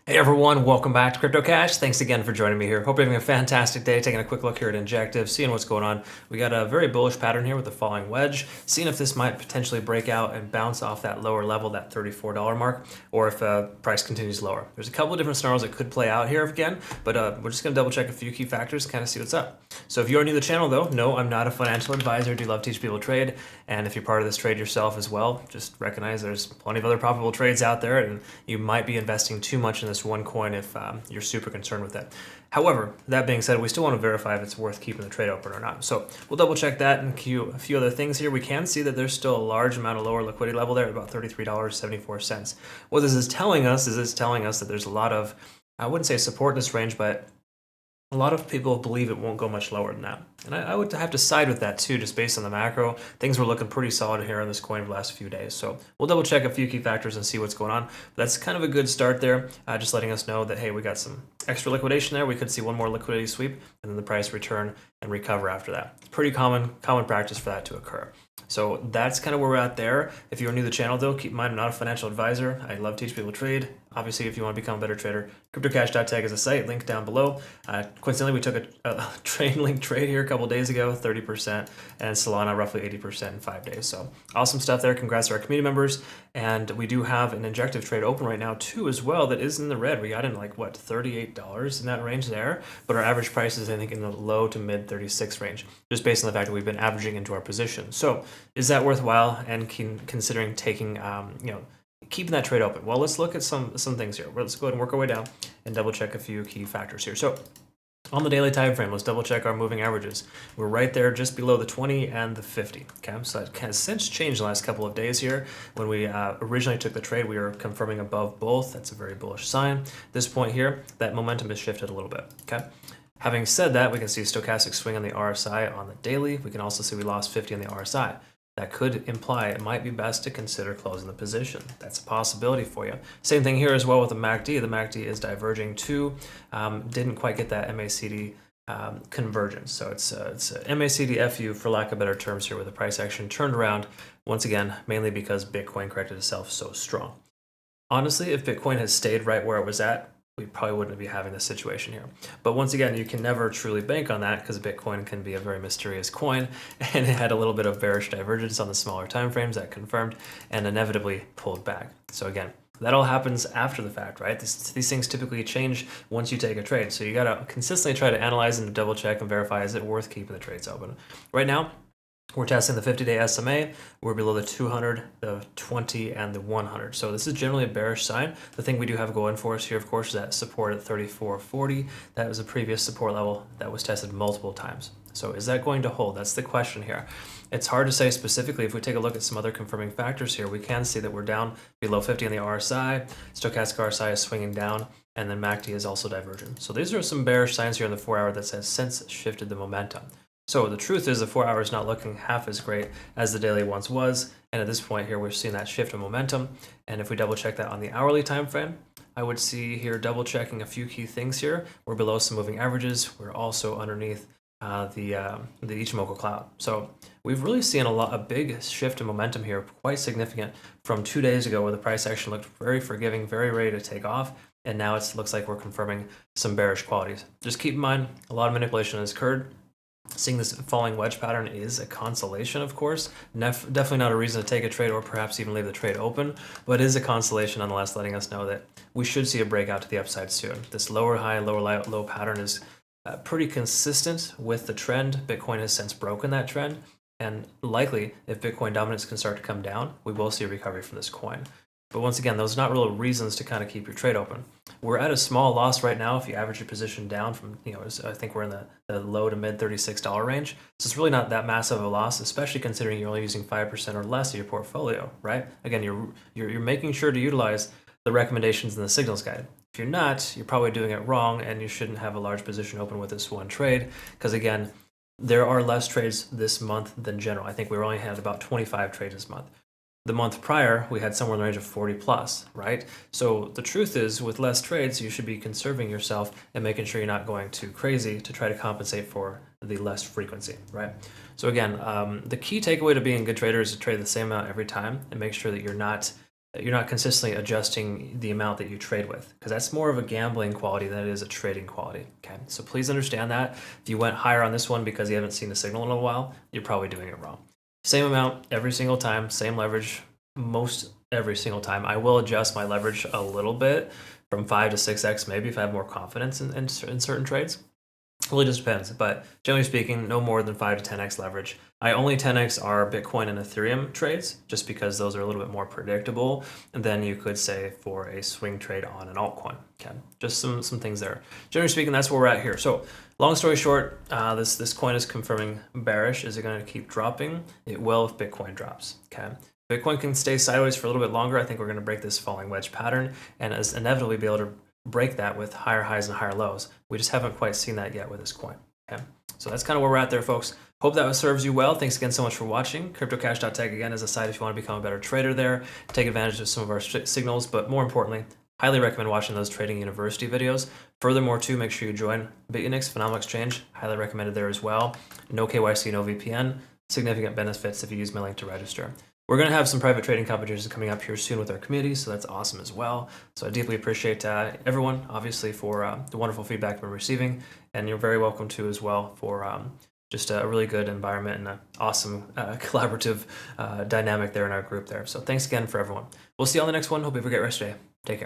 Hey everyone, welcome back to Crypto Cash. Thanks again for joining me here. Hope you're having a fantastic day. Taking a quick look here at Injective, seeing what's going on. We got a very bullish pattern here with the falling wedge, seeing if this might potentially break out and bounce off that lower level, that $34 mark, or if price continues lower. There's a couple of different scenarios that could play out here again, but we're just going to double check a few key factors and kind of see what's up. So if you're new to the channel though, no, I'm not a financial advisor. I do love to teach people to trade, and if you're part of this trade yourself as well, just recognize there's plenty of other profitable trades out there, and you might be investing too much in this one coin if you're super concerned with it. However, that being said, we still want to verify if it's worth keeping the trade open or not. So we'll double check that and a few other things here. We can see that there's still a large amount of lower liquidity level there, about $33.74. What this is telling us is it's telling us that there's a lot of, I wouldn't say support in this range, but a lot of people believe it won't go much lower than that. And I would have to side with that too, just based on the macro. Things were looking pretty solid here on this coin for the last few days. So we'll double check a few key factors and see what's going on. But that's kind of a good start there, just letting us know that, hey, we got some extra liquidation there. We could see one more liquidity sweep and then the price return and recover after that. It's pretty common practice for that to occur. So that's kind of where we're at there. If you're new to the channel though, keep in mind I'm not a financial advisor. I love to teach people to trade. Obviously, if you want to become a better trader, cryptocash.tech is a site, link down below. Coincidentally, we took a train link trade here a couple days ago, 30%, and Solana roughly 80% in 5 days. So awesome stuff there. Congrats to our community members. And we do have an Injective trade open right now too as well that is in the red. We got in like, what, $38 in that range there? But our average price is, I think, in the low to mid 36 range, just based on the fact that we've been averaging into our position. So is that worthwhile? And considering taking, keeping that trade open? Well, let's look at some things here. Let's go ahead and work our way down and double check a few key factors here. So on the daily time frame, let's double check our moving averages. We're right there just below the 20 and the 50. Okay, so that has since changed the last couple of days here. When we originally took the trade, we were confirming above both. That's a very bullish sign. This point here, that momentum has shifted a little bit. Okay. Having said that, we can see a stochastic swing on the RSI on the daily. We can also see we lost 50 on the RSI. That could imply it might be best to consider closing the position. That's a possibility for you. Same thing here as well with the MACD. The MACD is diverging too. Didn't quite get that MACD convergence. So it's a MACD FU for lack of better terms here, where the price action turned around once again, mainly because Bitcoin corrected itself so strong. Honestly, if Bitcoin had stayed right where it was at, we probably wouldn't be having this situation here. But once again, you can never truly bank on that because Bitcoin can be a very mysterious coin, and it had a little bit of bearish divergence on the smaller time frames that confirmed and inevitably pulled back. So again, that all happens after the fact, right? These things typically change once you take a trade. So you got to consistently try to analyze and double check and verify, is it worth keeping the trades open? Right now, we're testing the 50-day SMA. We're below the 200, the 20, and the 100. So this is generally a bearish sign. The thing we do have going for us here, of course, is that support at 34.40. That was a previous support level that was tested multiple times. So is that going to hold? That's the question here. It's hard to say specifically. If we take a look at some other confirming factors here, we can see that we're down below 50 on the RSI. Stochastic RSI is swinging down, and then MACD is also divergent. So these are some bearish signs here on the 4-hour that has since shifted the momentum. So the truth is the 4-hour is not looking half as great as the daily once was. And at this point here, we're seeing that shift in momentum. And if we double check that on the hourly time frame, I would see here double checking a few key things here. We're below some moving averages. We're also underneath the Ichimoku cloud. So we've really seen a big shift in momentum here, quite significant from 2 days ago, where the price action looked very forgiving, very ready to take off. And now it looks like we're confirming some bearish qualities. Just keep in mind, a lot of manipulation has occurred. Seeing this falling wedge pattern is a consolation, of course. Definitely not a reason to take a trade or perhaps even leave the trade open, but it is a consolation nonetheless, letting us know that we should see a breakout to the upside soon. This lower high, lower low pattern is pretty consistent with the trend. Bitcoin has since broken that trend, and likely if Bitcoin dominance can start to come down, we will see a recovery from this coin. But once again, those are not real reasons to kind of keep your trade open. We're at a small loss right now if you average your position down from, I think we're in the low to mid $36 range. So it's really not that massive of a loss, especially considering you're only using 5% or less of your portfolio, right? Again, you're making sure to utilize the recommendations in the signals guide. If you're not, you're probably doing it wrong, and you shouldn't have a large position open with this one trade, because again, there are less trades this month than general. I think we only had about 25 trades this month. The month prior, we had somewhere in the range of 40 plus, right? So the truth is, with less trades, you should be conserving yourself and making sure you're not going too crazy to try to compensate for the less frequency, right? So again, the key takeaway to being a good trader is to trade the same amount every time and make sure that you're not you're not consistently adjusting the amount that you trade with, because that's more of a gambling quality than it is a trading quality. Okay, so please understand that. If you went higher on this one because you haven't seen the signal in a while, you're probably doing it wrong. Same amount every single time, same leverage most every single time. I will adjust my leverage a little bit from 5 to 6x maybe if I have more confidence in certain trades. It really just depends, but generally speaking, no more than 5 to 10x leverage. I only 10x our Bitcoin and Ethereum trades, just because those are a little bit more predictable than you could say for a swing trade on an altcoin. Okay, just some things there. Generally speaking, that's where we're at here. So long story short, this coin is confirming bearish. Is it going to keep dropping? It will if Bitcoin drops. Okay. Bitcoin can stay sideways for a little bit longer. I think we're going to break this falling wedge pattern and as inevitably be able to break that with higher highs and higher lows. We just haven't quite seen that yet with this coin. Okay, so that's kind of where we're at there, folks. Hope that serves you well. Thanks again so much for watching. CryptoCash.tech again is a site if you want to become a better trader there, take advantage of some of our signals, but more importantly, highly recommend watching those Trading University videos. Furthermore, too, make sure you join Bitunix, phenomenal exchange. Highly recommended there as well. No KYC, no VPN. Significant benefits if you use my link to register. We're going to have some private trading competitions coming up here soon with our community, so that's awesome as well. So I deeply appreciate everyone, obviously, for the wonderful feedback we're receiving, and you're very welcome to as well for just a really good environment and an awesome collaborative dynamic there in our group there. So thanks again for everyone. We'll see you on the next one. Hope you have a great rest of your day. Take care.